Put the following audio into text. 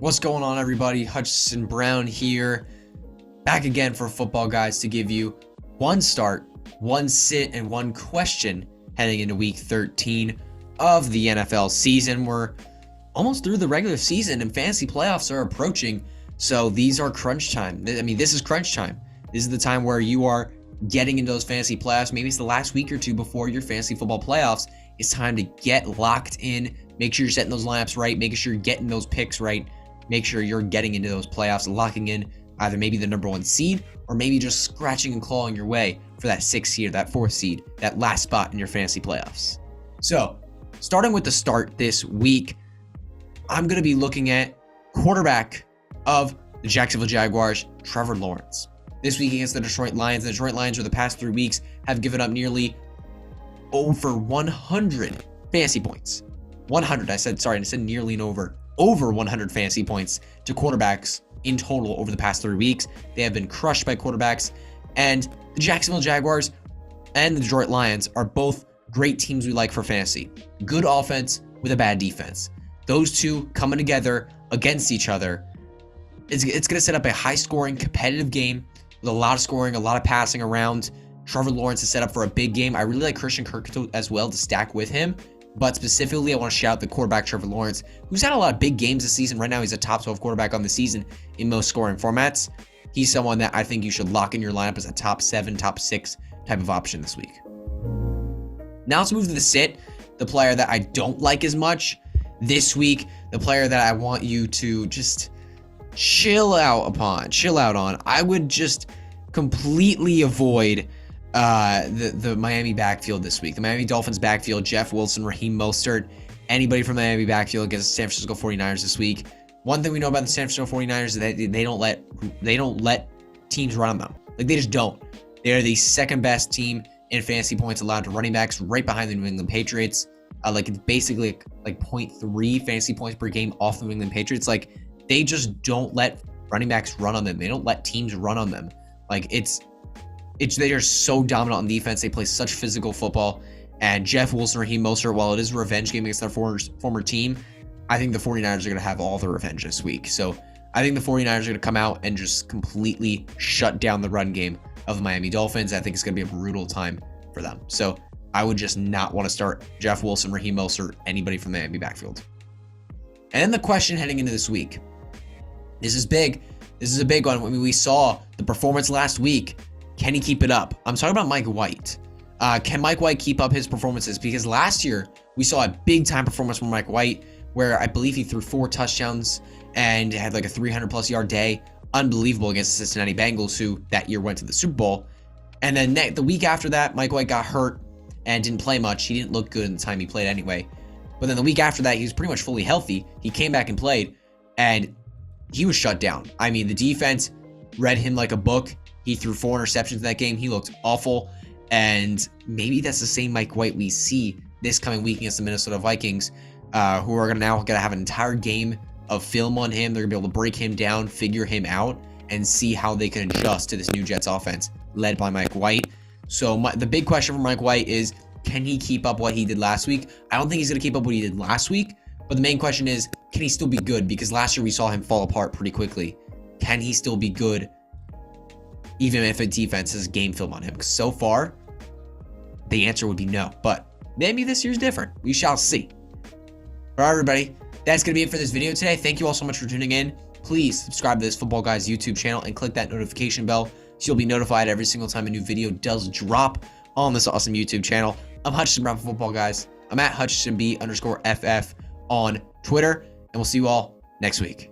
What's going on, everybody? Hutchinson Brown here, back again for Football Guys to give you one start, one sit, and one question heading into Week 13 of the NFL season. We're almost through the regular season, and fantasy playoffs are approaching, so these are crunch time. I mean, this is crunch time. This is the time where you are getting into those fantasy playoffs. Maybe it's the last week or two before your fantasy football playoffs. It's time to get locked in. Make sure you're setting those lineups right. Making sure you're getting those picks right. Make sure you're getting into those playoffs, locking in either maybe the number one seed or maybe just scratching and clawing your way for that 6th seed or that 4th seed, that last spot in your fantasy playoffs. So, starting with the start this week, I'm going to be looking at quarterback of the Jacksonville Jaguars, Trevor Lawrence. This week against the Detroit Lions. The Detroit Lions, for the past 3 weeks, have given up nearly over 100 fantasy points. 100, I said nearly and over 100 fantasy points to quarterbacks in total over the past 3 weeks. They have been crushed by quarterbacks, and the Jacksonville Jaguars and the Detroit Lions are both great teams we like for fantasy. Good offense with a bad defense. Those two coming together against each other, it's going to set up a high-scoring, competitive game with a lot of scoring, a lot of passing around. Trevor Lawrence is set up for a big game. I really like Christian Kirk as well to stack with him. But specifically, I want to shout out the quarterback, Trevor Lawrence, who's had a lot of big games this season. Right now, he's a top 12 quarterback on the season in most scoring formats. He's someone that I think you should lock in your lineup as a top 7, top 6 type of option this week. Now let's move to the sit, the player that I don't like as much this week, the player that I want you to just chill out on. I would just completely avoid the Miami backfield this week. The Miami Dolphins backfield, Jeff Wilson, Raheem Mostert, anybody from the Miami backfield against the San Francisco 49ers this week. One thing we know about the San Francisco 49ers is that they don't let teams run on them. Like, they just don't. They're the second best team in fantasy points allowed to running backs, right behind the New England Patriots. It's basically like 0.3 fantasy points per game off the New England Patriots. Like, they just don't let running backs run on them. They don't let teams run on them. Like, they are so dominant on defense. They play such physical football. And Jeff Wilson, Raheem Mostert, while it is a revenge game against their former team, I think the 49ers are going to have all the revenge this week. So I think the 49ers are going to come out and just completely shut down the run game of the Miami Dolphins. I think it's going to be a brutal time for them. So I would just not want to start Jeff Wilson, Raheem Mostert, anybody from the Miami backfield. And then the question heading into this week. This is big. This is a big one. I mean, we saw the performance last week. Can he keep it up? I'm talking about Mike White. Can Mike White keep up his performances? Because last year, we saw a big-time performance from Mike White, where I believe he threw 4 touchdowns and had like a 300-plus yard day. Unbelievable against the Cincinnati Bengals, who that year went to the Super Bowl. And then the week after that, Mike White got hurt and didn't play much. He didn't look good in the time he played anyway. But then the week after that, he was pretty much fully healthy. He came back and played, and he was shut down. I mean, the defense read him like a book. He threw 4 interceptions in that game. He looked awful. And maybe that's the same Mike White we see this coming week against the Minnesota Vikings, who are going to have an entire game of film on him. They're going to be able to break him down, figure him out, and see how they can adjust to this new Jets offense led by Mike White. So the big question for Mike White is, can he keep up what he did last week? I don't think he's going to keep up what he did last week. But the main question is, can he still be good? Because last year we saw him fall apart pretty quickly. Can he still be good even if a defense has game film on him? Because so far, the answer would be no. But maybe this year's different. We shall see. All right, everybody. That's going to be it for this video today. Thank you all so much for tuning in. Please subscribe to this Football Guys YouTube channel and click that notification bell so you'll be notified every single time a new video does drop on this awesome YouTube channel. I'm Hutchinson Brown for Football Guys. I'm at HutchinsonB_FF on Twitter. And we'll see you all next week.